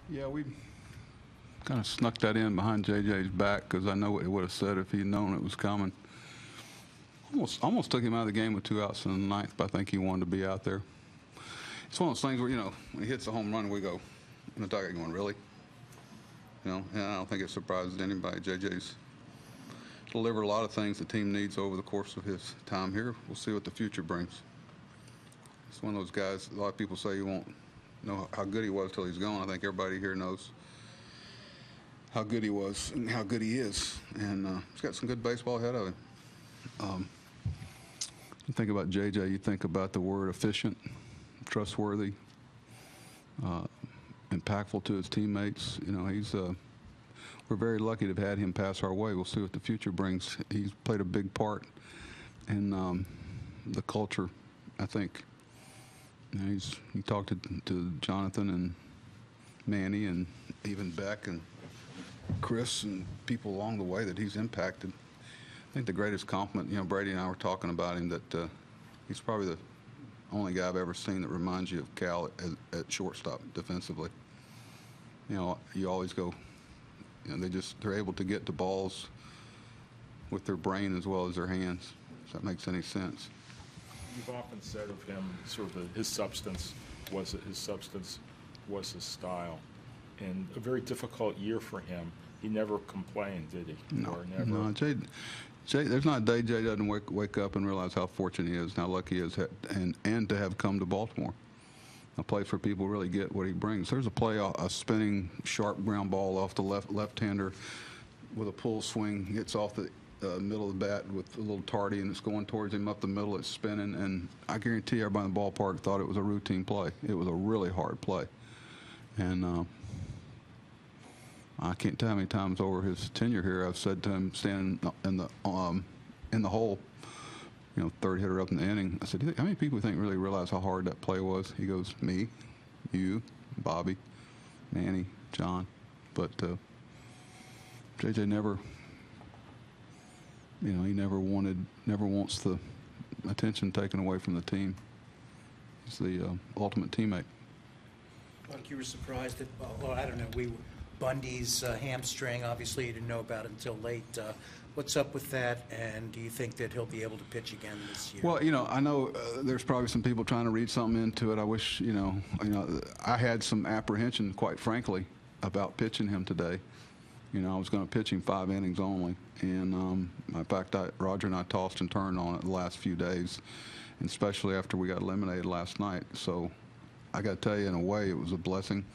Yeah, we kind of snuck that in behind JJ's back because I know what he would have said if he'd known it was coming. Almost took him out of the game with 2 outs in the ninth, but I think he wanted to be out there. It's one of those things where, when he hits a home run, we go in the dugout going, really? And I don't think it surprises anybody. JJ's delivered a lot of things the team needs over the course of his time here. We'll see what the future brings. It's one of those guys, a lot of people say you won't know how good he was till he's gone. I think everybody here knows how good he was and how good he is. And he's got some good baseball ahead of him. You think about JJ, you think about the word efficient, trustworthy, impactful to his teammates. We're very lucky to have had him pass our way. We'll see what the future brings. He's played a big part in the culture, I think. He talked to Jonathan and Manny and even Beck and Chris and people along the way that he's impacted. I think the greatest compliment, Brady and I were talking about him, that he's probably the only guy I've ever seen that reminds you of Cal at shortstop defensively. You always go, they're able to get to balls with their brain as well as their hands, if that makes any sense. You've often said of him, sort of his substance was his style. And a very difficult year for him. He never complained, did he? No, Jay, there's not a day Jay doesn't wake up and realize how fortunate he is, and how lucky he is, and to have come to Baltimore, a place where people really get what he brings. There's a play, a spinning sharp ground ball off the left-hander with a pull swing, hits off the middle of the bat with a little tardy, and it's going towards him up the middle. It's spinning, and I guarantee everybody in the ballpark thought it was a routine play. It was a really hard play, and I can't tell how many times over his tenure here I've said to him, standing in the hole, third hitter up in the inning, I said, how many people think really realize how hard that play was? He goes, me, you, Bobby, Manny, John. But JJ never, he never wants the attention taken away from the team. He's the ultimate teammate. Buck, you were surprised that, I don't know, Bundy's hamstring, obviously you didn't know about it until late. What's up with that, and do you think that he'll be able to pitch again this year? Well, I know there's probably some people trying to read something into it. I wish, I had some apprehension, quite frankly, about pitching him today. I was going to pitch him 5 innings only, and in fact, Roger and I tossed and turned on it the last few days, and especially after we got eliminated last night. So I got to tell you, in a way, it was a blessing.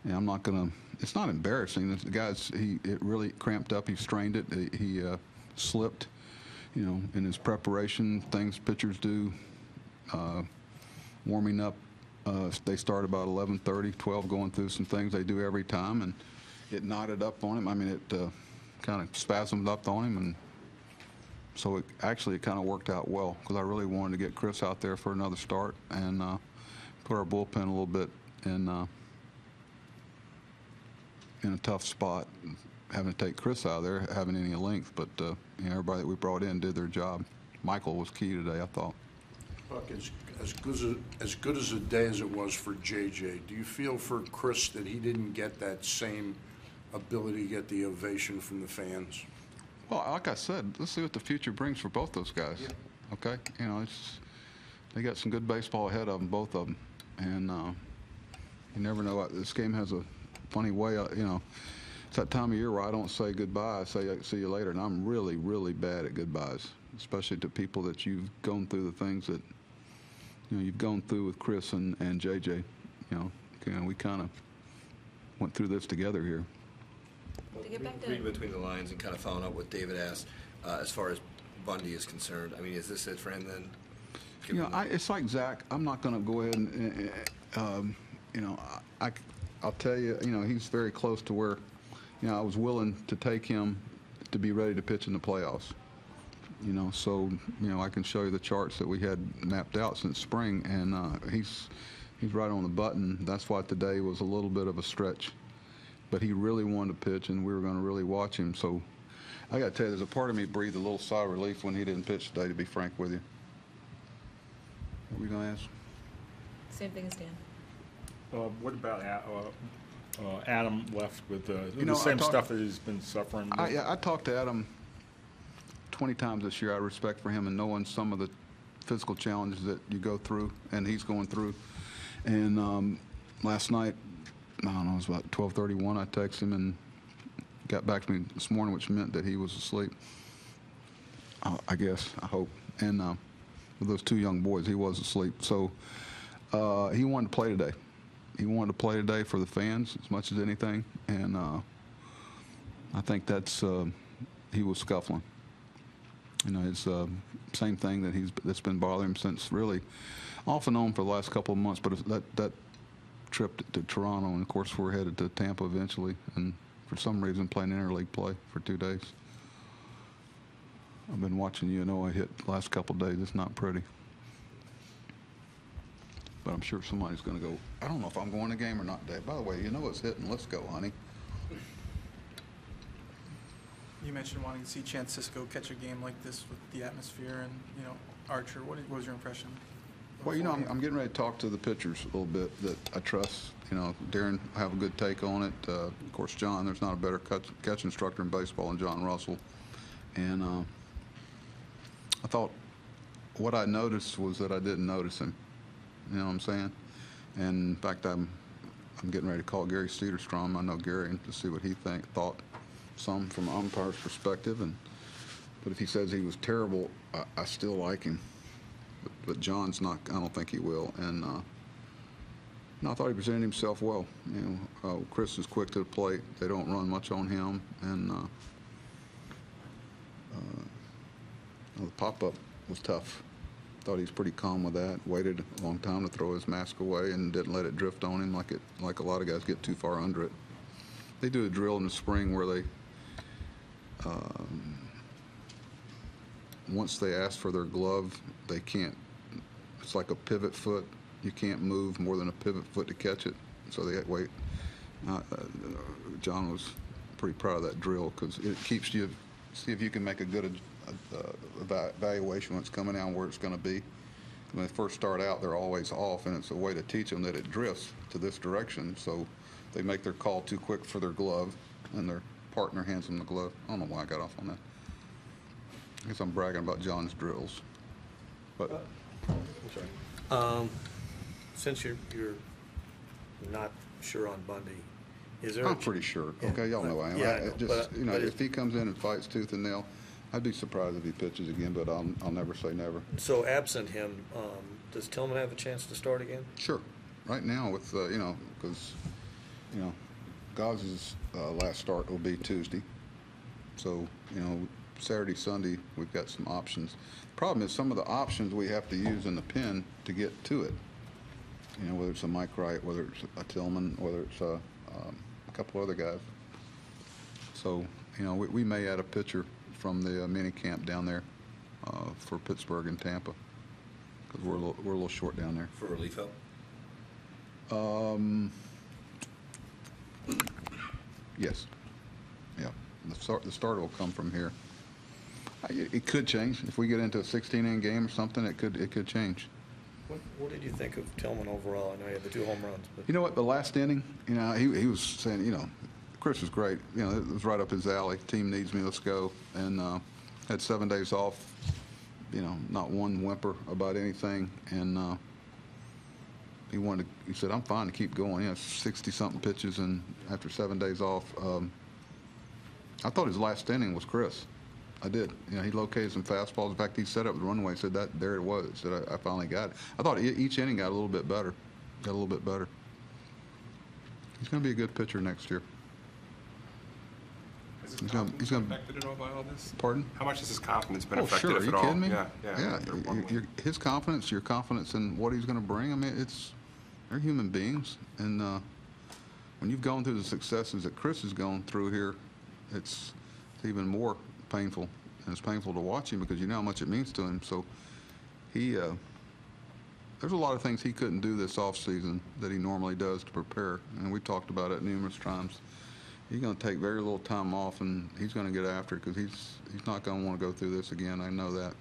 And I'm not going to. It's not embarrassing. The guy's it really cramped up. He strained it. He slipped, in his preparation. Things pitchers do. Warming up. They start about 11:30, 12, going through some things they do every time, and it knotted up on him. I mean, it kind of spasmed up on him, and so it kind of worked out well, because I really wanted to get Chris out there for another start and put our bullpen a little bit in a tough spot, having to take Chris out of there, having any length. But everybody that we brought in did their job. Michael was key today, I thought. Buck, as good as a day as it was for JJ, do you feel for Chris that he didn't get that same ability to get the ovation from the fans? Well, like I said, let's see what the future brings for both those guys. Yeah. Okay, they got some good baseball ahead of them, both of them, and you never know. This game has a funny way, it's that time of year where I don't say goodbye. I say see you later, and I'm really, really bad at goodbyes, especially to people that you've gone through the things that you've gone through with Chris and JJ. We kind of went through this together here. To get back to reading between the lines and kind of following up what David asked, as far as Bundy is concerned, I mean, is this it for him then? It's like Zach. I'm not going to go ahead and, I'll tell you, he's very close to where, I was willing to take him to be ready to pitch in the playoffs. So, I can show you the charts that we had mapped out since spring, and he's right on the button. That's why today was a little bit of a stretch. But he really wanted to pitch, and we were going to really watch him. So I got to tell you, there's a part of me breathed a little sigh of relief when he didn't pitch today, to be frank with you. What were you going to ask? Same thing as Dan. What about Adam left with You know, the same I talked- stuff that he's been suffering with. I talked to Adam 20 times this year. Out of respect for him and knowing some of the physical challenges that you go through and he's going through. And last night, I don't know, it was about 12:31. I texted him and got back to me this morning, which meant that he was asleep. I guess, I hope. And with those two young boys, he was asleep. So he wanted to play today. He wanted to play today for the fans as much as anything. And I think that's he was scuffling. You know, it's same thing that's been bothering him since really off and on for the last couple of months. But that trip to Toronto, and of course we're headed to Tampa eventually, and for some reason playing interleague play for 2 days. I've been watching UNO hit the last couple of days. It's not pretty. But I'm sure somebody's going to go, I don't know if I'm going to the game or not, Dave. By the way, it's hitting. Let's go, honey. You mentioned wanting to see Chance Cisco catch a game like this with the atmosphere and, Archer. What was your impression? Well, I'm getting ready to talk to the pitchers a little bit that I trust. Darren will have a good take on it. Of course, John, there's not a better catch instructor in baseball than John Russell. And I thought what I noticed was that I didn't notice him. You know what I'm saying? And in fact, I'm getting ready to call Gary Cederstrom. I know Gary, and to see what he thought some from an umpire's perspective. But if he says he was terrible, I still like him. But John's not. I don't think he will. And no, I thought he presented himself well. Chris is quick to the plate. They don't run much on him, and the pop-up was tough. Thought he was pretty calm with that. Waited a long time to throw his mask away and didn't let it drift on him like a lot of guys get too far under it. They do a drill in the spring where they once they ask for their glove, they can't. It's like a pivot foot. You can't move more than a pivot foot to catch it. So they wait. John was pretty proud of that drill because it keeps you. See if you can make a good evaluation when it's coming out where it's going to be. When they first start out, they're always off, and it's a way to teach them that it drifts to this direction. So they make their call too quick for their glove, and their partner hands them the glove. I don't know why I got off on that. I guess I'm bragging about John's drills. But I'm sorry. Since you're not sure on Bundy, is there? I'm pretty sure. Yeah, Okay, y'all know I am. yeah, I know, but If he comes in and fights tooth and nail, I'd be surprised if he pitches again. But I'll never say never. So absent him, does Tillman have a chance to start again? Sure. Right now, with because Gauze's last start will be Tuesday, so Saturday, Sunday we've got some options. Problem is some of the options we have to use in the pen to get to it. Whether it's a Mike Wright, whether it's a Tillman, whether it's a couple other guys. So we may add a pitcher from the mini camp down there for Pittsburgh and Tampa because we're a little short down there. For relief help? Yes. Yeah. The starter will come from here. It could change if we get into a 16-inning game or something. It could change. What did you think of Tillman overall? I know he had the 2 home runs. But You know what? The last inning, he was saying, Chris was great. It was right up his alley. Team needs me. Let's go. And had 7 days off. Not one whimper about anything. And he said, I'm fine to keep going. 60-something pitches, and after 7 days off, I thought his last inning was Chris. I did. He located some fastballs. In fact, he set up the runway. Said that there it was. Said I finally got it. I thought each inning got a little bit better. Got a little bit better. He's going to be a good pitcher next year. Has his He's confidence gonna- been affected at all by all this? Pardon? How much has his confidence been Oh, affected, sure. if Are you at all? kidding me? Yeah. His confidence, your confidence in what he's going to bring. I mean, they're human beings, and when you've gone through the successes that Chris has gone through here, it's even more painful, and it's painful to watch him because you know how much it means to him. So there's a lot of things he couldn't do this off season that he normally does to prepare, and we talked about it numerous times. He's going to take very little time off, and he's going to get after it because he's not going to want to go through this again. I know that.